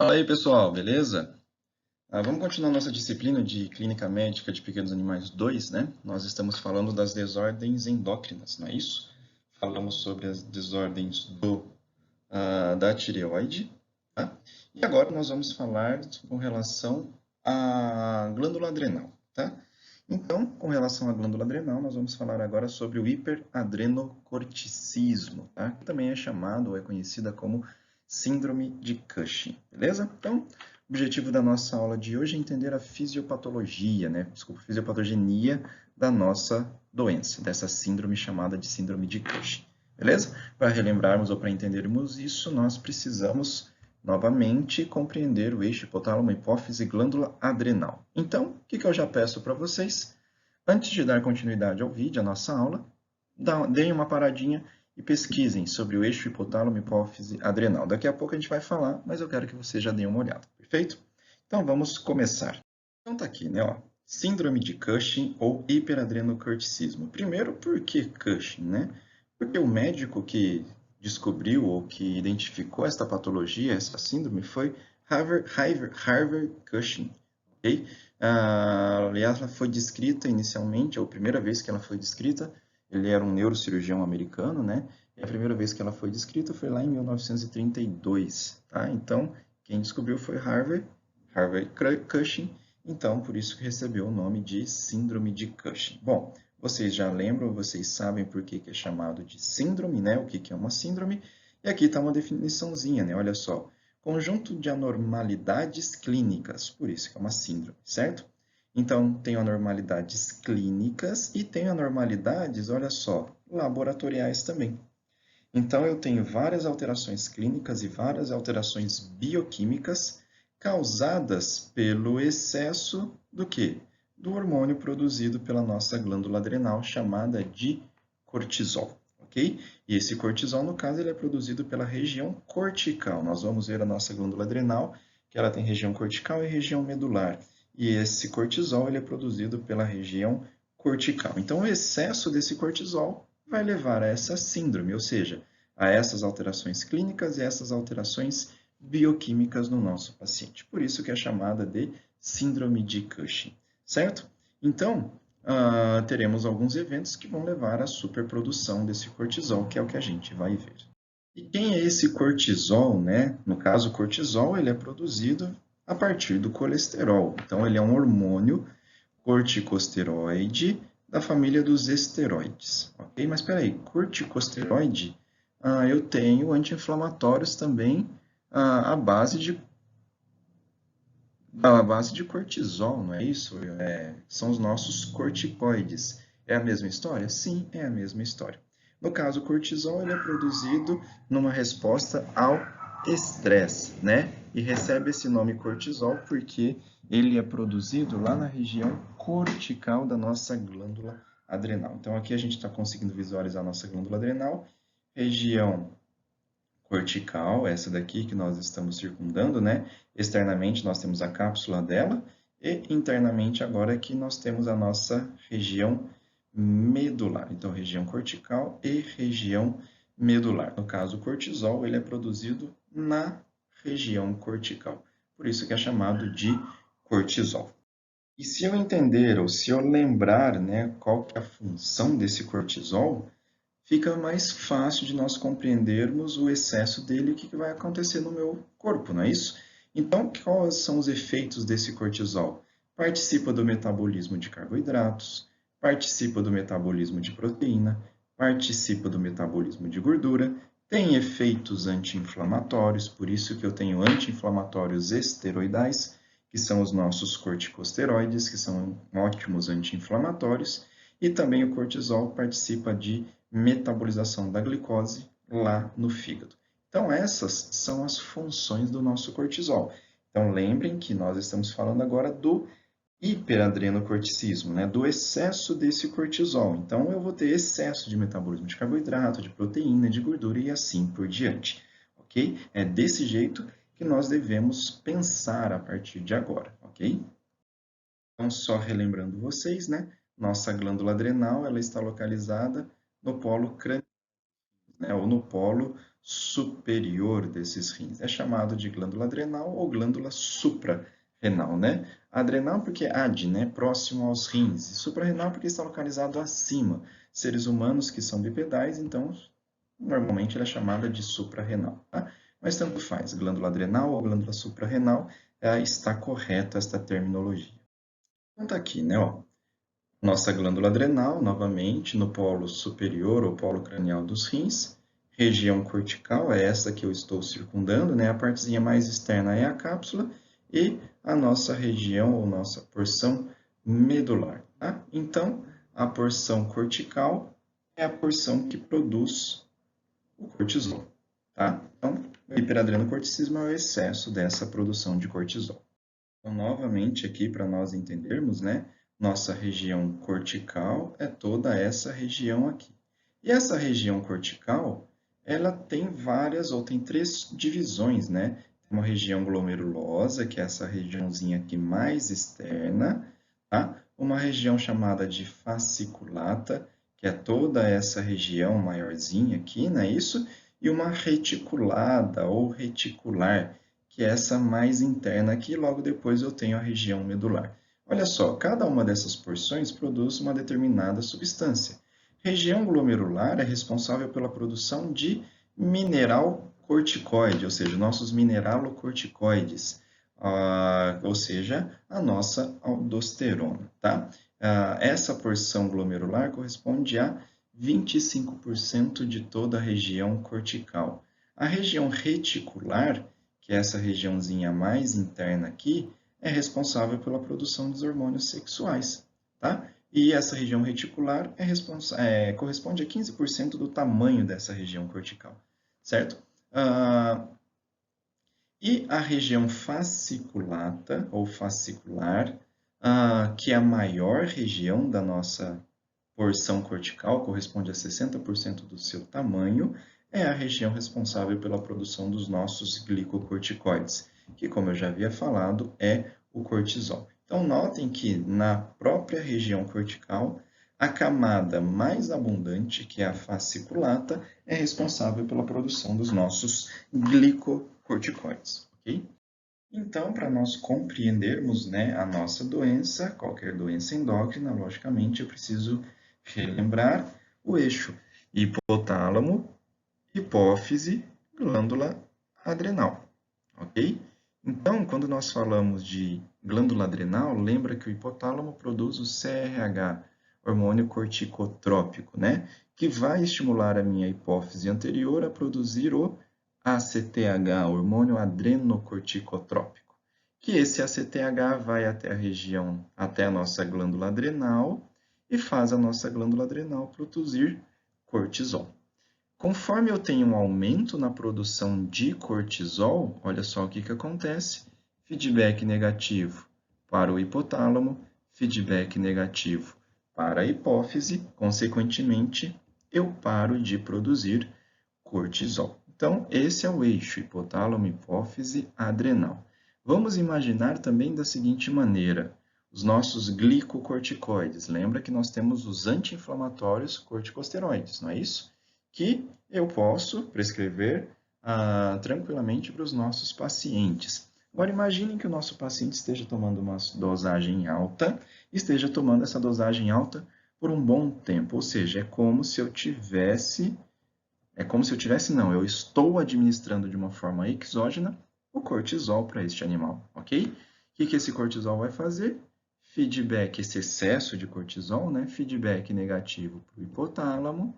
Fala aí, pessoal, beleza? Vamos continuar nossa disciplina de Clínica Médica de Pequenos Animais 2, né? Nós estamos falando das desordens endócrinas, não é isso? Falamos sobre as desordens da tireoide, tá? E agora nós vamos falar com relação à glândula adrenal, tá? Então, com relação à glândula adrenal, nós vamos falar agora sobre o hiperadrenocorticismo, tá? Que também é chamado ou é conhecida como síndrome de Cushing, beleza? Então, o objetivo da nossa aula de hoje é entender a fisiopatologia, né? Desculpa, fisiopatogenia da nossa doença, dessa síndrome chamada de síndrome de Cushing, beleza? Para relembrarmos ou para entendermos isso, nós precisamos novamente compreender o eixo hipotálamo, hipófise, glândula adrenal. Então, o que eu já peço para vocês? Antes de dar continuidade ao vídeo, à nossa aula, deem uma paradinha e pesquisem sobre o eixo hipotálamo, hipófise, adrenal. Daqui a pouco a gente vai falar, mas eu quero que vocês já deem uma olhada, perfeito? Então, vamos começar. Então, tá aqui, né? Ó, síndrome de Cushing ou hiperadrenocorticismo. Primeiro, por que Cushing, né? Porque o médico que descobriu ou que identificou esta patologia, essa síndrome, foi Harvard Cushing, ok? Aliás, ela foi descrita inicialmente, ou a primeira vez que ela foi descrita, ele era um neurocirurgião americano, né? E a primeira vez que ela foi descrita foi lá em 1932, tá? Então, quem descobriu foi Harvard Cushing, então por isso que recebeu o nome de síndrome de Cushing. Bom, vocês já lembram, vocês sabem por que é chamado de síndrome, né? O que é uma síndrome? E aqui está uma definiçãozinha, né? Olha só. Conjunto de anormalidades clínicas, por isso que é uma síndrome, certo? Então, tem anormalidades clínicas e tem anormalidades, olha só, laboratoriais também. Então, eu tenho várias alterações clínicas e várias alterações bioquímicas causadas pelo excesso do quê? Do hormônio produzido pela nossa glândula adrenal, chamada de cortisol, ok? E esse cortisol, no caso, ele é produzido pela região cortical. Nós vamos ver a nossa glândula adrenal, que ela tem região cortical e região medular. E esse cortisol, ele é produzido pela região cortical. Então, o excesso desse cortisol vai levar a essa síndrome, ou seja, a essas alterações clínicas e essas alterações bioquímicas no nosso paciente. Por isso que é chamada de síndrome de Cushing, certo? Então, teremos alguns eventos que vão levar à superprodução desse cortisol, que é o que a gente vai ver. E quem é esse cortisol, né? No caso, o cortisol, ele é produzido a partir do colesterol. Então, ele é um hormônio corticosteroide da família dos esteroides, ok? Mas espera aí, corticosteroide, eu tenho anti-inflamatórios também à base de cortisol, não é isso? São os nossos corticoides. É a mesma história? Sim, é a mesma história. No caso, o cortisol ele é produzido numa resposta ao estresse, né? E recebe esse nome cortisol porque ele é produzido lá na região cortical da nossa glândula adrenal. Então, aqui a gente está conseguindo visualizar a nossa glândula adrenal, região cortical, essa daqui que nós estamos circundando, né? Externamente nós temos a cápsula dela e internamente agora aqui nós temos a nossa região medular. Então, região cortical e região medular. No caso, o cortisol, ele é produzido na região cortical. Por isso que é chamado de cortisol. E se eu entender ou se eu lembrar, né, qual que é a função desse cortisol, fica mais fácil de nós compreendermos o excesso dele e o que vai acontecer no meu corpo, não é isso? Então, quais são os efeitos desse cortisol? Participa do metabolismo de carboidratos, participa do metabolismo de proteína, participa do metabolismo de gordura, tem efeitos anti-inflamatórios, por isso que eu tenho anti-inflamatórios esteroidais, que são os nossos corticosteroides, que são ótimos anti-inflamatórios, e também o cortisol participa de metabolização da glicose lá no fígado. Então, essas são as funções do nosso cortisol. Então, lembrem que nós estamos falando agora do hiperadrenocorticismo, né? Do excesso desse cortisol. Então, eu vou ter excesso de metabolismo de carboidrato, de proteína, de gordura e assim por diante. Ok? É desse jeito que nós devemos pensar a partir de agora, ok? Então, só relembrando vocês, né? Nossa glândula adrenal, ela está localizada no polo crânio, né, ou no polo superior desses rins. É chamado de glândula adrenal ou glândula suprarrenal, né? Adrenal porque ad, né? Próximo aos rins. E suprarrenal porque está localizado acima. Seres humanos que são bipedais, então, normalmente ela é chamada de suprarrenal, tá? Mas tanto faz, glândula adrenal ou glândula suprarrenal, está correta esta terminologia. Então tá aqui, né? Ó, nossa glândula adrenal, novamente, no polo superior ou polo cranial dos rins. Região cortical é essa que eu estou circundando, né? A partezinha mais externa é a cápsula e a nossa região ou nossa porção medular, tá? Então, a porção cortical é a porção que produz o cortisol, tá? Então, o hiperadrenocorticismo é o excesso dessa produção de cortisol. Então, novamente aqui para nós entendermos, né? Nossa região cortical é toda essa região aqui. E essa região cortical, ela tem várias, ou tem três divisões, né? Tem uma região glomerulosa, que é essa regiãozinha aqui mais externa, tá? Uma região chamada de fasciculata, que é toda essa região maiorzinha aqui, não é isso? E uma reticulada ou reticular, que é essa mais interna aqui, logo depois eu tenho a região medular. Olha só, cada uma dessas porções produz uma determinada substância. Região glomerular é responsável pela produção de mineral corticoide, ou seja, nossos mineralocorticoides, ou seja, a nossa aldosterona, tá? Essa porção glomerular corresponde a 25% de toda a região cortical. A região reticular, que é essa regiãozinha mais interna aqui, é responsável pela produção dos hormônios sexuais, tá? E essa região reticular corresponde a 15% do tamanho dessa região cortical, certo? E a região fasciculata, ou fascicular, que é a maior região da nossa porção cortical, corresponde a 60% do seu tamanho, é a região responsável pela produção dos nossos glicocorticoides, que, como eu já havia falado, é o cortisol. Então, notem que na própria região cortical, a camada mais abundante, que é a fasciculata, é responsável pela produção dos nossos glicocorticoides, ok? Então, para nós compreendermos, né, a nossa doença, qualquer doença endócrina, logicamente, eu preciso relembrar o eixo hipotálamo, hipófise, glândula adrenal, ok? Então, quando nós falamos de glândula adrenal, lembra que o hipotálamo produz o CRH, hormônio corticotrópico, né? Que vai estimular a minha hipófise anterior a produzir o ACTH, hormônio adrenocorticotrópico. Que esse ACTH vai até a região, até a nossa glândula adrenal e faz a nossa glândula adrenal produzir cortisol. Conforme eu tenho um aumento na produção de cortisol, olha só o que acontece. Feedback negativo para o hipotálamo, feedback negativo para a hipófise, consequentemente, eu paro de produzir cortisol. Então, esse é o eixo hipotálamo, hipófise, adrenal. Vamos imaginar também da seguinte maneira, os nossos glicocorticoides. Lembra que nós temos os anti-inflamatórios corticosteroides, não é isso? Que eu posso prescrever tranquilamente para os nossos pacientes. Agora, imaginem que o nosso paciente esteja tomando uma dosagem alta, esteja tomando essa dosagem alta por um bom tempo, ou seja, não, eu estou administrando de uma forma exógena o cortisol para este animal, ok? O que esse cortisol vai fazer? Feedback, esse excesso de cortisol, né? Feedback negativo para o hipotálamo,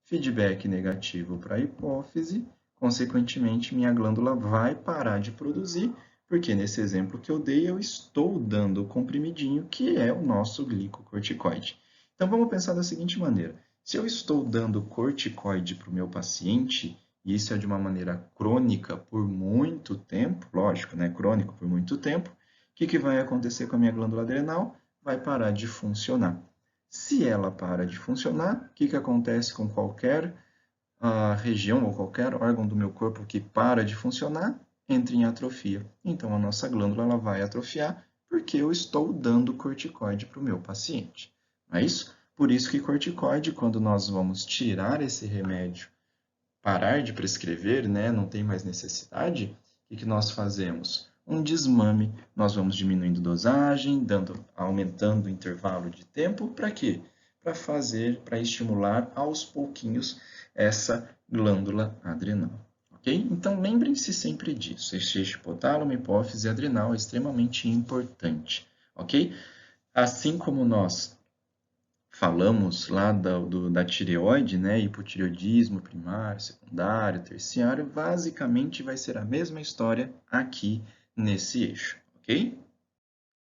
feedback negativo para a hipófise, consequentemente, minha glândula vai parar de produzir, porque nesse exemplo que eu dei, eu estou dando o comprimidinho, que é o nosso glicocorticoide. Então, vamos pensar da seguinte maneira. Se eu estou dando corticoide para o meu paciente, e isso é de uma maneira crônica por muito tempo, lógico, né? Crônico por muito tempo, o que vai acontecer com a minha glândula adrenal? Vai parar de funcionar. Se ela para de funcionar, o que acontece com qualquer região ou qualquer órgão do meu corpo que para de funcionar? Entra em atrofia. Então, a nossa glândula ela vai atrofiar porque eu estou dando corticoide para o meu paciente. Não é isso? Por isso que corticoide, quando nós vamos tirar esse remédio parar de prescrever, né, não tem mais necessidade, o que nós fazemos? Um desmame, nós vamos diminuindo dosagem, aumentando o intervalo de tempo, para quê? Para estimular aos pouquinhos essa glândula adrenal. Ok? Então, lembrem-se sempre disso. Este eixo hipotálamo, hipófise adrenal é extremamente importante. Ok? Assim como nós falamos lá da tireoide, né? Hipotireoidismo primário, secundário, terciário, basicamente vai ser a mesma história aqui nesse eixo, ok?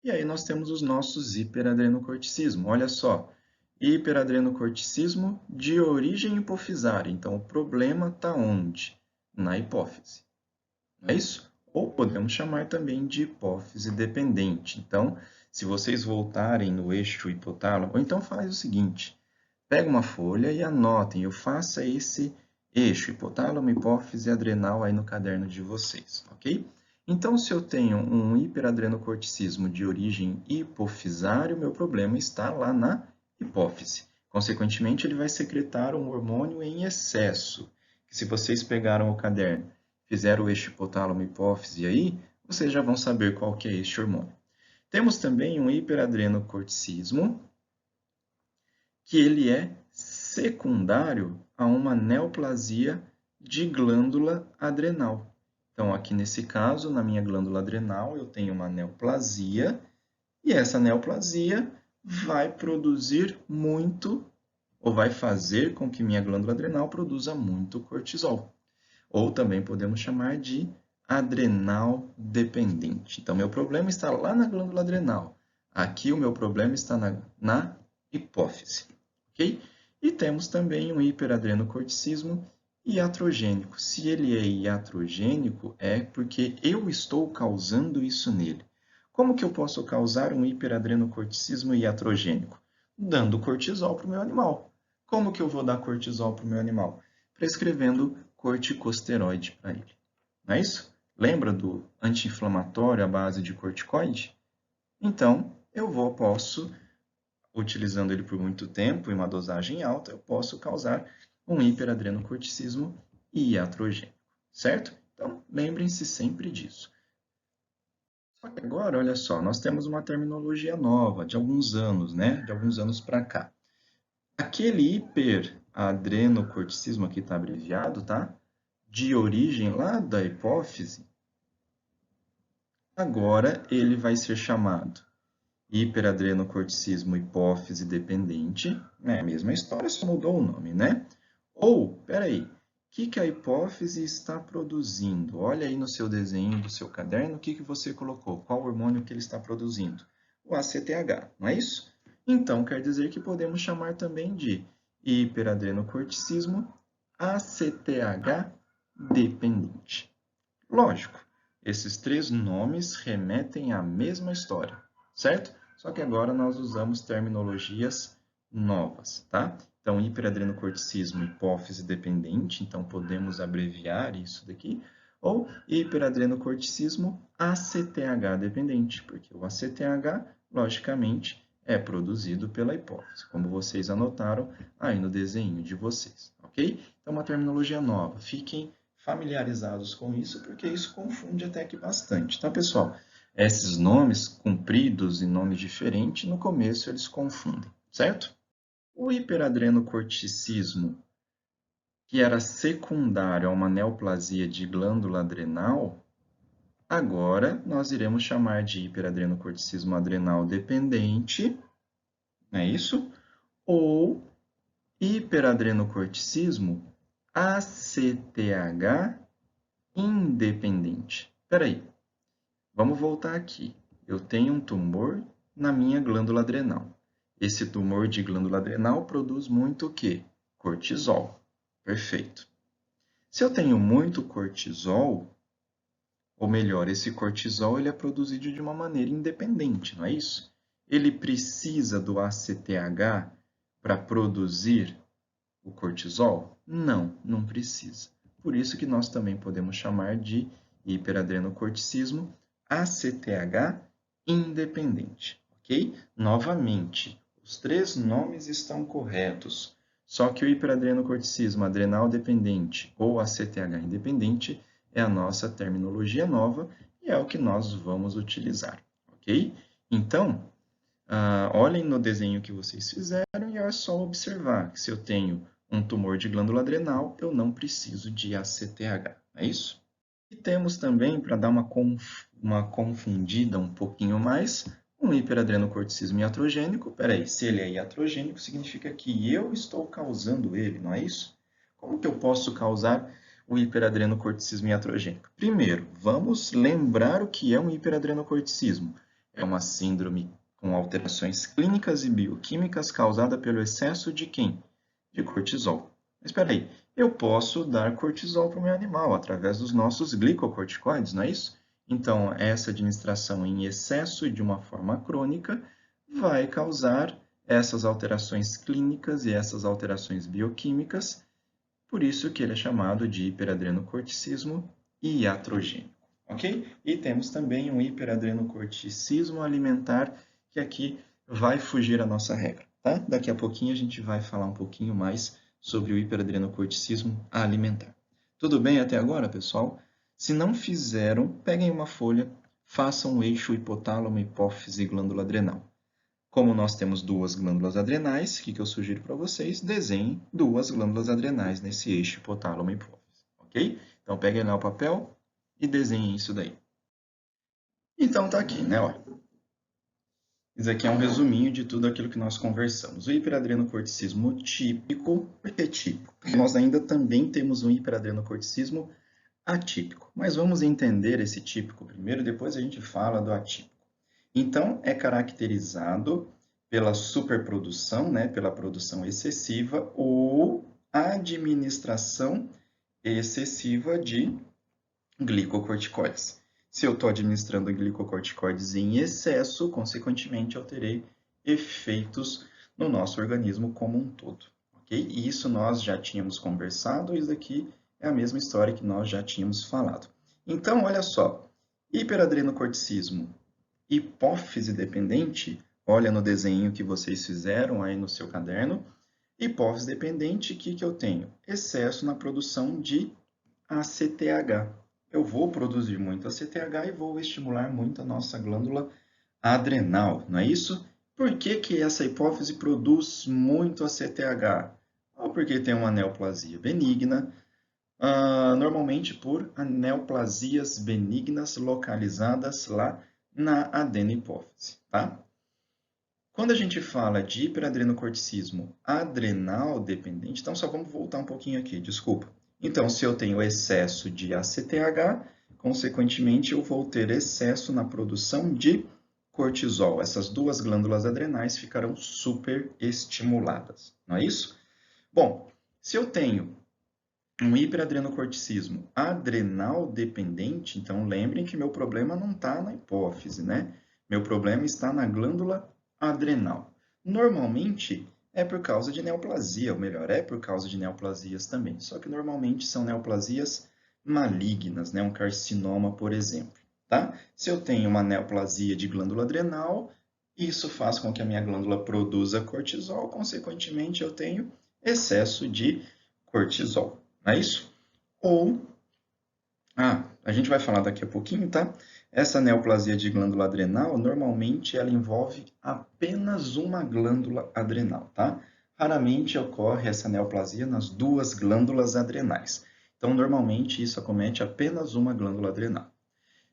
E aí nós temos os nossos hiperadrenocorticismo. Olha só, hiperadrenocorticismo de origem hipofisária. Então, o problema está onde? Na hipófise. Não é isso? Ou podemos chamar também de hipófise dependente. Então, se vocês voltarem no eixo hipotálamo, ou então faz o seguinte, pega uma folha e anotem, eu faça esse eixo, hipotálamo, hipófise, adrenal, aí no caderno de vocês, ok? Então, se eu tenho um hiperadrenocorticismo de origem hipofisária, o meu problema está lá na hipófise. Consequentemente, ele vai secretar um hormônio em excesso. Se vocês pegaram o caderno, fizeram o eixo hipotálamo, hipófise aí, vocês já vão saber qual que é este hormônio. Temos também um hiperadrenocorticismo, que ele é secundário a uma neoplasia de glândula adrenal. Então, aqui nesse caso, na minha glândula adrenal, eu tenho uma neoplasia, e essa neoplasia vai produzir muito, ou vai fazer com que minha glândula adrenal produza muito cortisol. Ou também podemos chamar de adrenal dependente. Então, meu problema está lá na glândula adrenal. Aqui o meu problema está na hipófise. Okay? E temos também um hiperadrenocorticismo iatrogênico. Se ele é iatrogênico, é porque eu estou causando isso nele. Como que eu posso causar um hiperadrenocorticismo iatrogênico? Dando cortisol para o meu animal. Como que eu vou dar cortisol para o meu animal? Prescrevendo corticosteroide para ele. Não é isso? Lembra do anti-inflamatório à base de corticoide? Então, posso utilizando ele por muito tempo, em uma dosagem alta, eu posso causar um hiperadrenocorticismo iatrogênico, certo? Então, lembrem-se sempre disso. Só que agora, olha só, nós temos uma terminologia nova, de alguns anos, né? De alguns anos para cá. Aquele hiperadrenocorticismo, aqui está abreviado, tá? De origem lá da hipófise, agora ele vai ser chamado hiperadrenocorticismo hipófise dependente, é a mesma história, só mudou o nome, né? Ou, peraí, o que a hipófise está produzindo? Olha aí no seu desenho do seu caderno, o que você colocou? Qual hormônio que ele está produzindo? O ACTH, não é isso? Então, quer dizer que podemos chamar também de hiperadrenocorticismo ACTH dependente. Lógico, esses três nomes remetem à mesma história, certo? Só que agora nós usamos terminologias novas, tá? Então, hiperadrenocorticismo hipófise dependente, então podemos abreviar isso daqui, ou hiperadrenocorticismo ACTH dependente, porque o ACTH, logicamente, é produzido pela hipófise, como vocês anotaram aí no desenho de vocês, ok? Então, uma terminologia nova. Fiquem familiarizados com isso, porque isso confunde até que bastante, tá, pessoal? Esses nomes compridos e nomes diferentes, no começo eles confundem, certo? O hiperadrenocorticismo, que era secundário a uma neoplasia de glândula adrenal, agora nós iremos chamar de hiperadrenocorticismo adrenal dependente, não é isso? Ou hiperadrenocorticismo ACTH independente. Espera aí, vamos voltar aqui. Eu tenho um tumor na minha glândula adrenal. Esse tumor de glândula adrenal produz muito o quê? Cortisol. Perfeito. Se eu tenho muito cortisol, ou melhor, esse cortisol ele é produzido de uma maneira independente, não é isso? Ele precisa do ACTH para produzir o cortisol? Não, não precisa. Por isso que nós também podemos chamar de hiperadrenocorticismo ACTH independente, ok? Novamente, os três nomes estão corretos, Só que o hiperadrenocorticismo adrenal dependente ou ACTH independente é a nossa terminologia nova e é o que nós vamos utilizar, ok? Então, olhem no desenho que vocês fizeram e é só observar que se eu tenho um tumor de glândula adrenal, eu não preciso de ACTH, é isso? E temos também, para dar uma confundida um pouquinho mais, um hiperadrenocorticismo iatrogênico. Peraí, se ele é iatrogênico, significa que eu estou causando ele, não é isso? Como que eu posso causar o hiperadrenocorticismo iatrogênico? Primeiro, vamos lembrar o que é um hiperadrenocorticismo. É uma síndrome com alterações clínicas e bioquímicas causada pelo excesso de quem? De cortisol. Mas espera aí, eu posso dar cortisol para o meu animal através dos nossos glicocorticoides, não é isso? Então, essa administração em excesso e de uma forma crônica vai causar essas alterações clínicas e essas alterações bioquímicas, por isso que ele é chamado de hiperadrenocorticismo iatrogênico, ok? E temos também um hiperadrenocorticismo alimentar, que aqui vai fugir a nossa regra, tá? Daqui a pouquinho a gente vai falar um pouquinho mais sobre o hiperadrenocorticismo alimentar. Tudo bem até agora, pessoal? Se não fizeram, peguem uma folha, façam o eixo hipotálamo, hipófise e glândula adrenal. Como nós temos duas glândulas adrenais, o que eu sugiro para vocês? Desenhem duas glândulas adrenais nesse eixo hipotálamo e hipófise, ok? Então, peguem lá o papel e desenhem isso daí. Então, tá aqui, né? Ó. Isso aqui é um resuminho de tudo aquilo que nós conversamos. O hiperadrenocorticismo típico, por que típico? Porque nós ainda também temos um hiperadrenocorticismo atípico. Mas vamos entender esse típico primeiro, depois a gente fala do atípico. Então, é caracterizado pela superprodução, né, pela produção excessiva ou administração excessiva de glicocorticoides. Se eu estou administrando glicocorticoides em excesso, consequentemente, eu terei efeitos no nosso organismo como um todo. Okay? E isso nós já tínhamos conversado, isso aqui é a mesma história que nós já tínhamos falado. Então, olha só, hiperadrenocorticismo hipófise dependente, olha no desenho que vocês fizeram aí no seu caderno, hipófise dependente, o que eu tenho? Excesso na produção de ACTH. Eu vou produzir muito ACTH e vou estimular muito a nossa glândula adrenal, não é isso? Por que que essa hipófise produz muito ACTH? Ou porque tem uma neoplasia benigna, normalmente por neoplasias benignas localizadas lá na adenopófise, tá? Quando a gente fala de hiperadrenocorticismo adrenal dependente, então só vamos voltar um pouquinho aqui, desculpa. Então, se eu tenho excesso de ACTH, consequentemente eu vou ter excesso na produção de cortisol. Essas duas glândulas adrenais ficarão superestimuladas, não é isso? Bom, se eu tenho um hiperadrenocorticismo adrenal dependente, então lembrem que meu problema não está na hipófise, né? Meu problema está na glândula adrenal. Normalmente é por causa de neoplasia, ou melhor, é por causa de neoplasias também. Só que normalmente são neoplasias malignas, né? Um carcinoma, por exemplo, tá? Se eu tenho uma neoplasia de glândula adrenal, isso faz com que a minha glândula produza cortisol, consequentemente eu tenho excesso de cortisol. Não é isso? Ou, a gente vai falar daqui a pouquinho, tá? Essa neoplasia de glândula adrenal, normalmente ela envolve apenas uma glândula adrenal, tá? Raramente ocorre essa neoplasia nas duas glândulas adrenais. Então, normalmente isso acomete apenas uma glândula adrenal.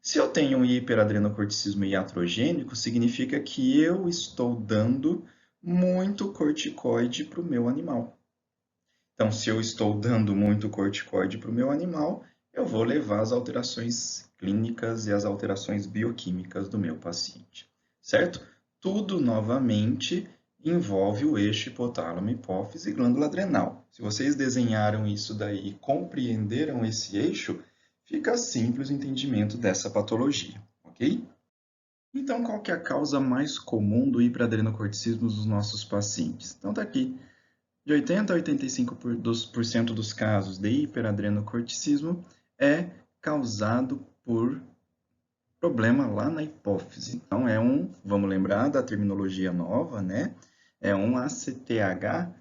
Se eu tenho um hiperadrenocorticismo iatrogênico, significa que eu estou dando muito corticoide para o meu animal. Então, se eu estou dando muito corticoide para o meu animal, eu vou levar as alterações clínicas e as alterações bioquímicas do meu paciente, certo? Tudo, novamente, envolve o eixo hipotálamo, hipófise e glândula adrenal. Se vocês desenharam isso daí e compreenderam esse eixo, fica simples o entendimento dessa patologia, ok? Então, qual que é a causa mais comum do hiperadrenocorticismo dos nossos pacientes? Então, tá aqui. De 80 a 85% dos casos de hiperadrenocorticismo é causado por problema lá na hipófise. Então, vamos lembrar da terminologia nova, né? É um ACTH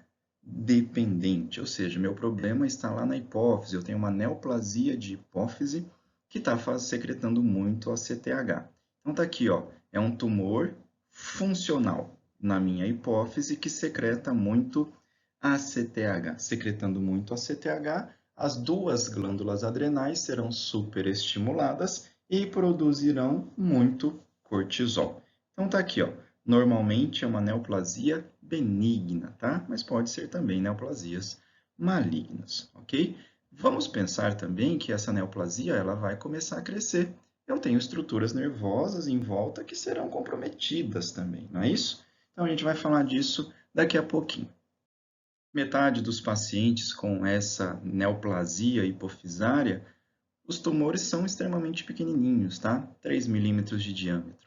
dependente, ou seja, meu problema está lá na hipófise, eu tenho uma neoplasia de hipófise que está secretando muito ACTH. Então está aqui, ó, é um tumor funcional na minha hipófise que secreta muito ACTH. Secretando muito ACTH, as duas glândulas adrenais serão superestimuladas e produzirão muito cortisol. Então tá aqui, ó. Normalmente é uma neoplasia benigna, tá? Mas pode ser também neoplasias malignas, ok? Vamos pensar também que essa neoplasia ela vai começar a crescer. Eu tenho estruturas nervosas em volta que serão comprometidas também, não é isso? Então a gente vai falar disso daqui a pouquinho. Metade dos pacientes com essa neoplasia hipofisária, os tumores são extremamente pequenininhos, tá? 3 milímetros de diâmetro.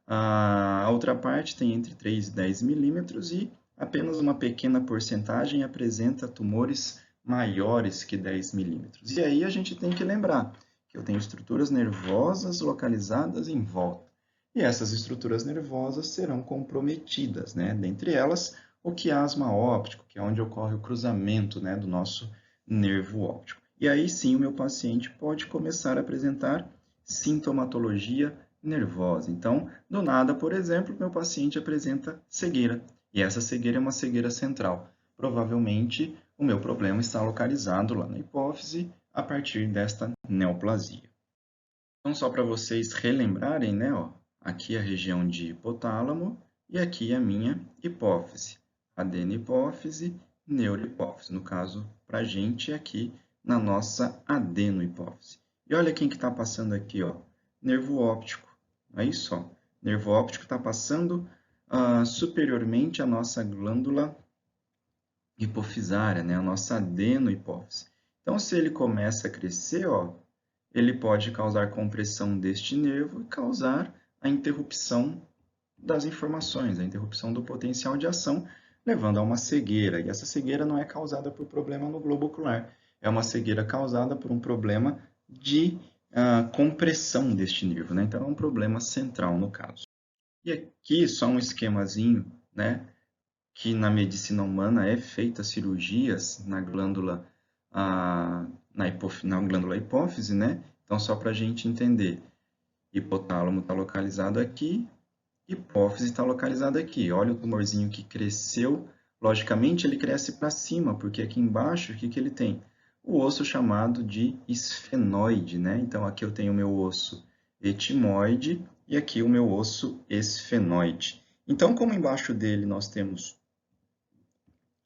A outra parte tem entre 3 e 10 milímetros e apenas uma pequena porcentagem apresenta tumores maiores que 10 milímetros. E aí a gente tem que lembrar que eu tenho estruturas nervosas localizadas em volta. E essas estruturas nervosas serão comprometidas, né? Dentre elas, o quiasma óptico, que é onde ocorre o cruzamento, né, do nosso nervo óptico. E aí sim o meu paciente pode começar a apresentar sintomatologia nervosa. Então, do nada, por exemplo, meu paciente apresenta cegueira. E essa cegueira é uma cegueira central. Provavelmente, o meu problema está localizado lá na hipófise a partir desta neoplasia. Então, só para vocês relembrarem, né, ó, aqui a região de hipotálamo e aqui a minha hipófise. Adenihipófise, neurohipófise. No caso, para a gente, aqui na nossa adenohipófise. E olha quem que está passando aqui, ó, nervo óptico. É isso, ó. Nervo óptico está passando superiormente à nossa glândula hipofisária, né, a nossa adenohipófise. Então, se ele começa a crescer, ó, ele pode causar compressão deste nervo e causar a interrupção das informações, a interrupção do potencial de ação, levando a uma cegueira. E essa cegueira não é causada por problema no globo ocular, é uma cegueira causada por um problema de compressão deste nervo, né? Então, é um problema central no caso. E aqui, só um esquemazinho, né? Que na medicina humana é feita cirurgias na glândula, na glândula hipófise, né? Então, só para a gente entender, hipotálamo está localizado aqui, hipófise está localizada aqui. Olha o tumorzinho que cresceu. Logicamente, ele cresce para cima, porque aqui embaixo, o que, que ele tem? O osso chamado de esfenoide, né? Então, aqui eu tenho o meu osso etimoide e aqui o meu osso esfenoide. Então, como embaixo dele nós temos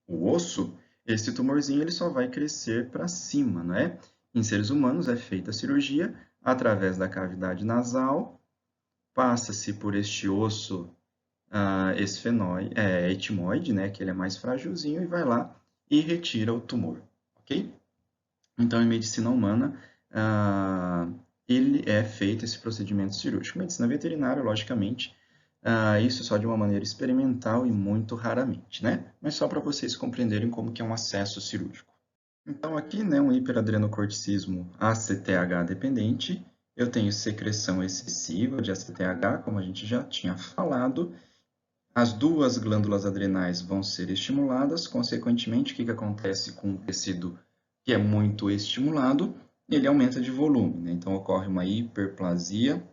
o osso, esse tumorzinho ele só vai crescer para cima, não é? Em seres humanos é feita a cirurgia através da cavidade nasal, passa-se por este osso etimoide, né, que ele é mais frágilzinho, e vai lá e retira o tumor, ok? Então, em medicina humana, ele é feito esse procedimento cirúrgico. Medicina veterinária, logicamente, isso só de uma maneira experimental e muito raramente, né? Mas só para vocês compreenderem como que é um acesso cirúrgico. Então, aqui, né, um hiperadrenocorticismo ACTH dependente, eu tenho secreção excessiva de ACTH, como a gente já tinha falado. As duas glândulas adrenais vão ser estimuladas, consequentemente, o que acontece com o tecido que é muito estimulado? Ele aumenta de volume, né? Então, ocorre uma hiperplasia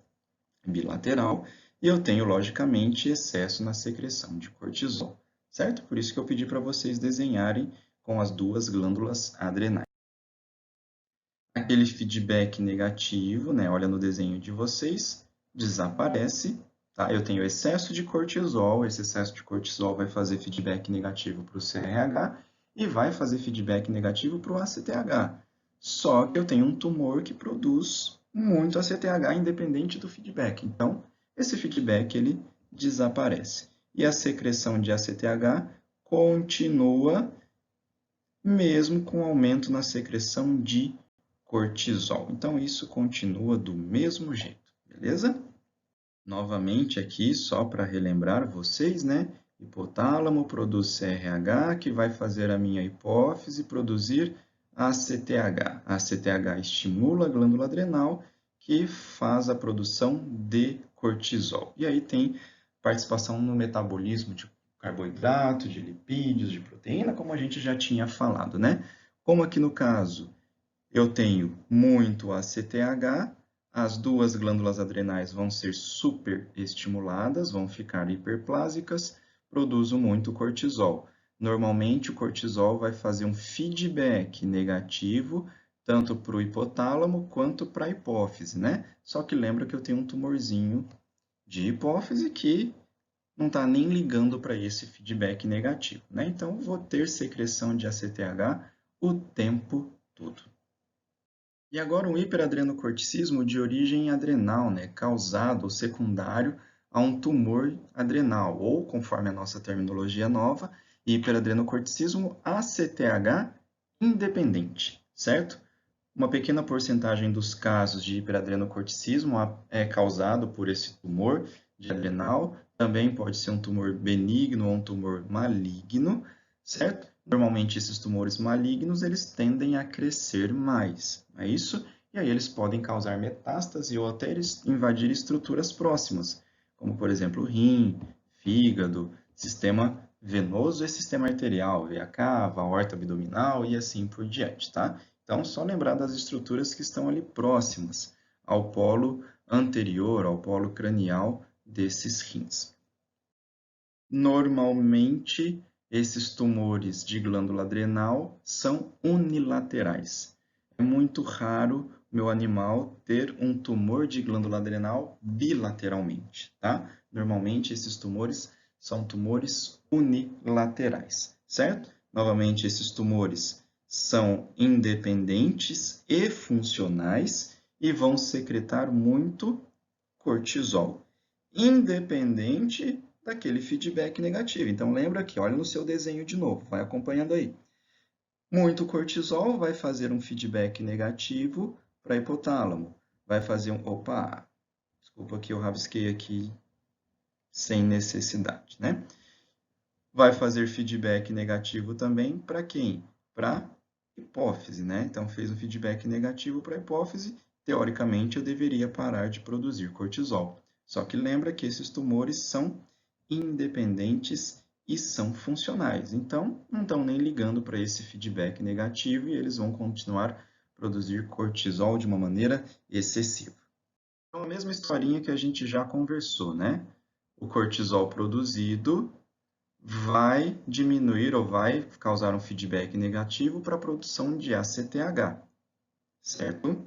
bilateral e eu tenho, logicamente, excesso na secreção de cortisol, certo? Por isso que eu pedi para vocês desenharem com as duas glândulas adrenais. Aquele feedback negativo, né? Olha no desenho de vocês, desaparece, tá? Eu tenho excesso de cortisol, esse excesso de cortisol vai fazer feedback negativo para o CRH e vai fazer feedback negativo para o ACTH. Só que eu tenho um tumor que produz muito ACTH independente do feedback. Então, esse feedback ele desaparece. E a secreção de ACTH continua mesmo com aumento na secreção de cortisol. Então, isso continua do mesmo jeito, beleza? Novamente aqui, só para relembrar vocês, né? Hipotálamo produz CRH, que vai fazer a minha hipófise produzir ACTH. A ACTH estimula a glândula adrenal, que faz a produção de cortisol. E aí tem participação no metabolismo de carboidrato, de lipídios, de proteína, como a gente já tinha falado, né? Como aqui no caso eu tenho muito ACTH, as duas glândulas adrenais vão ser superestimuladas, vão ficar hiperplásicas, produzo muito cortisol. Normalmente, o cortisol vai fazer um feedback negativo, tanto para o hipotálamo quanto para a hipófise, né? Só que lembra que eu tenho um tumorzinho de hipófise que não está nem ligando para esse feedback negativo, né? Então, vou ter secreção de ACTH o tempo todo. E agora um hiperadrenocorticismo de origem adrenal, né, causado ou secundário a um tumor adrenal, ou, conforme a nossa terminologia nova, hiperadrenocorticismo ACTH independente, certo? Uma pequena porcentagem dos casos de hiperadrenocorticismo é causado por esse tumor de adrenal, também pode ser um tumor benigno ou um tumor maligno, certo? Normalmente esses tumores malignos, eles tendem a crescer mais, não é isso? E aí eles podem causar metástase ou até invadir estruturas próximas, como por exemplo o rim, fígado, sistema venoso e sistema arterial, veia cava, aorta abdominal e assim por diante, tá? Então, só lembrar das estruturas que estão ali próximas ao polo anterior, ao polo cranial desses rins. Normalmente, esses tumores de glândula adrenal são unilaterais. É muito raro meu animal ter um tumor de glândula adrenal bilateralmente, tá? Normalmente, esses tumores são tumores unilaterais, certo? Novamente, esses tumores são independentes e funcionais e vão secretar muito cortisol, independente daquele feedback negativo. Então, lembra aqui, olha no seu desenho de novo, vai acompanhando aí. Muito cortisol vai fazer um feedback negativo para hipotálamo. Vai fazer um... Opa, desculpa que eu rabisquei aqui sem necessidade, né? Vai fazer feedback negativo também para quem? Para hipófise, né? Então, fez um feedback negativo para a hipófise, teoricamente eu deveria parar de produzir cortisol. Só que lembra que esses tumores são independentes e são funcionais. Então, não estão nem ligando para esse feedback negativo e eles vão continuar a produzir cortisol de uma maneira excessiva. Então, a mesma historinha que a gente já conversou, né? O cortisol produzido vai diminuir ou vai causar um feedback negativo para a produção de ACTH, certo?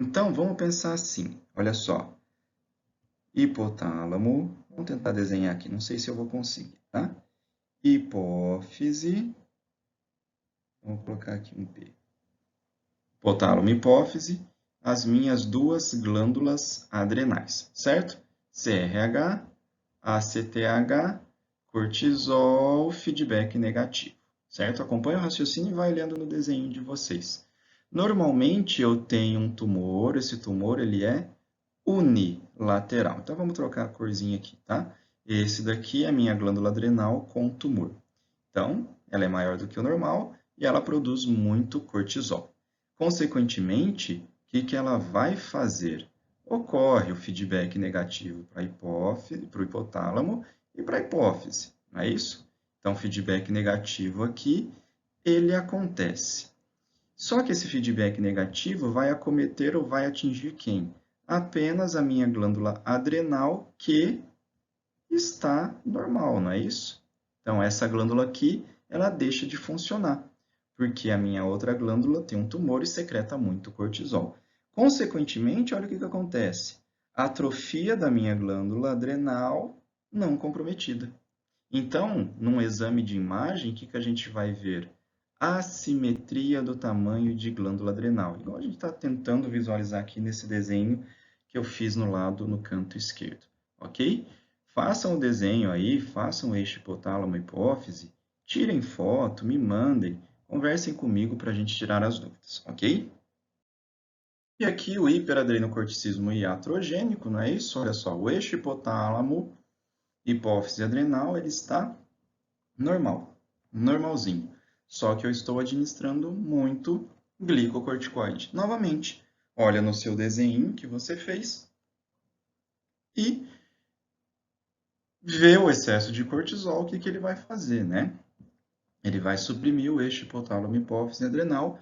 Então, vamos pensar assim, olha só. Hipotálamo, vamos tentar desenhar aqui, não sei se eu vou conseguir, tá? Hipófise, vamos colocar aqui um P. Hipotálamo, hipófise, as minhas duas glândulas adrenais, certo? CRH, ACTH, cortisol, feedback negativo, certo? Acompanha o raciocínio e vai olhando no desenho de vocês. Normalmente eu tenho um tumor, esse tumor ele é unilateral. Então vamos trocar a corzinha aqui, tá? Esse daqui é a minha glândula adrenal com tumor. Então, ela é maior do que o normal e ela produz muito cortisol. Consequentemente, o que ela vai fazer? Ocorre o feedback negativo para a hipófise, para o hipotálamo e para a hipófise, não é isso? Então, feedback negativo aqui, ele acontece. Só que esse feedback negativo vai acometer ou vai atingir quem? Apenas a minha glândula adrenal que está normal, não é isso? Então, essa glândula aqui, ela deixa de funcionar, porque a minha outra glândula tem um tumor e secreta muito cortisol. Consequentemente, olha o que acontece. A atrofia da minha glândula adrenal não comprometida. Então, num exame de imagem, o que a gente vai ver? Assimetria do tamanho de glândula adrenal, igual a gente está tentando visualizar aqui nesse desenho que eu fiz no lado, no canto esquerdo, ok? Façam o desenho aí, façam o eixo hipotálamo-hipófise, tirem foto, me mandem, conversem comigo para a gente tirar as dúvidas, ok? E aqui o hiperadrenocorticismo iatrogênico, não é isso? Olha só, o eixo hipotálamo, hipófise adrenal, ele está normal, normalzinho. Só que eu estou administrando muito glicocorticoide. Novamente, olha no seu desenho que você fez e vê o excesso de cortisol, o que que ele vai fazer, né? Ele vai suprimir o eixo hipotálamo hipófise adrenal,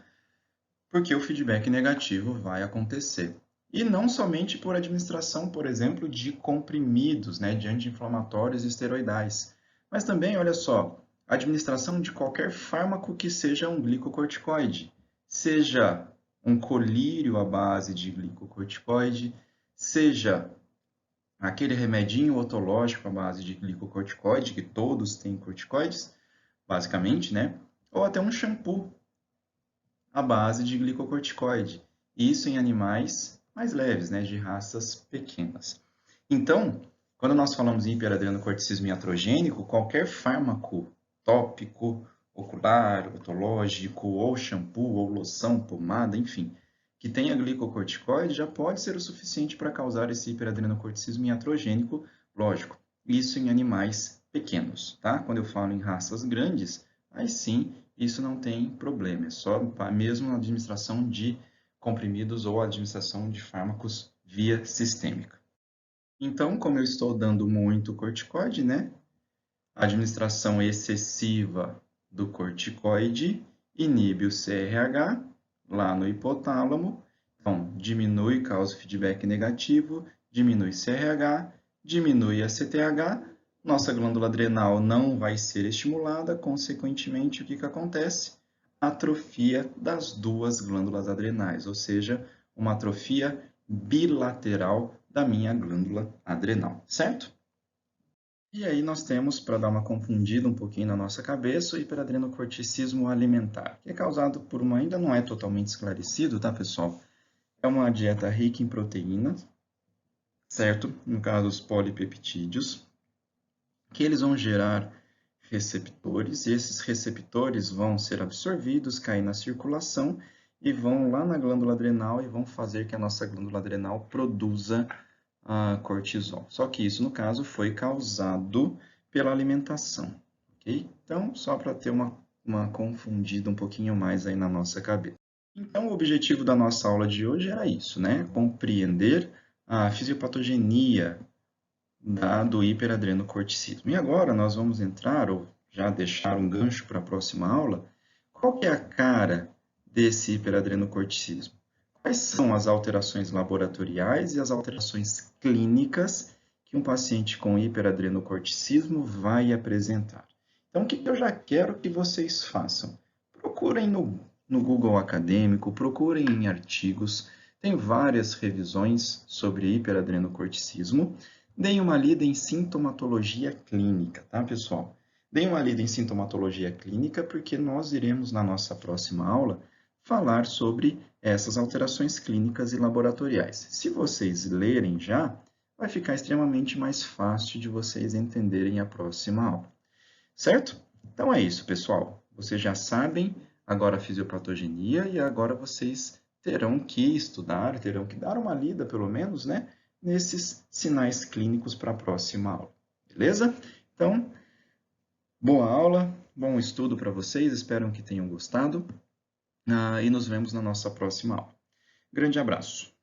porque o feedback negativo vai acontecer. E não somente por administração, por exemplo, de comprimidos, né, de anti-inflamatórios e esteroidais, mas também, olha só, administração de qualquer fármaco que seja um glicocorticoide, seja um colírio à base de glicocorticoide, seja aquele remedinho otológico à base de glicocorticoide, que todos têm corticoides, basicamente, né? Ou até um shampoo à base de glicocorticoide. Isso em animais mais leves, né? De raças pequenas. Então, quando nós falamos em hiperadrenocorticismo iatrogênico, qualquer fármaco tópico, ocular, otológico, ou shampoo, ou loção, pomada, enfim, que tenha glicocorticoide, já pode ser o suficiente para causar esse hiperadrenocorticismo iatrogênico, lógico, isso em animais pequenos, tá? Quando eu falo em raças grandes, aí sim, isso não tem problema, é só mesmo a administração de comprimidos ou a administração de fármacos via sistêmica. Então, como eu estou dando muito corticoide, né? A administração excessiva do corticoide inibe o CRH lá no hipotálamo. Então, diminui, causa feedback negativo, diminui CRH, diminui a CTH, nossa glândula adrenal não vai ser estimulada, consequentemente, o que que acontece? Atrofia das duas glândulas adrenais, ou seja, uma atrofia bilateral da minha glândula adrenal, certo? E aí nós temos, para dar uma confundida um pouquinho na nossa cabeça, o hiperadrenocorticismo alimentar, que é causado por uma, ainda não é totalmente esclarecido, tá, pessoal? É uma dieta rica em proteínas, certo? No caso, os polipeptídeos, que eles vão gerar receptores, e esses receptores vão ser absorvidos, cair na circulação e vão lá na glândula adrenal e vão fazer que a nossa glândula adrenal produza cortisol. Só que isso, no caso, foi causado pela alimentação, ok? Então, só para ter uma confundida um pouquinho mais aí na nossa cabeça. Então, o objetivo da nossa aula de hoje era isso, né? Compreender a fisiopatogenia do hiperadrenocorticismo. E agora nós vamos entrar, ou já deixar um gancho para a próxima aula, qual que é a cara desse hiperadrenocorticismo? Quais são as alterações laboratoriais e as alterações clínicas que um paciente com hiperadrenocorticismo vai apresentar? Então, o que eu já quero que vocês façam? Procurem no Google Acadêmico, procurem em artigos, tem várias revisões sobre hiperadrenocorticismo. Deem uma lida em sintomatologia clínica, tá, pessoal? Deem uma lida em sintomatologia clínica, porque nós iremos, na nossa próxima aula, falar sobre essas alterações clínicas e laboratoriais. Se vocês lerem já, vai ficar extremamente mais fácil de vocês entenderem a próxima aula. Certo? Então é isso, pessoal. Vocês já sabem agora a fisiopatogenia e agora vocês terão que estudar, terão que dar uma lida, pelo menos, né, nesses sinais clínicos para a próxima aula. Beleza? Então, boa aula, bom estudo para vocês, espero que tenham gostado e nos vemos na nossa próxima aula. Grande abraço!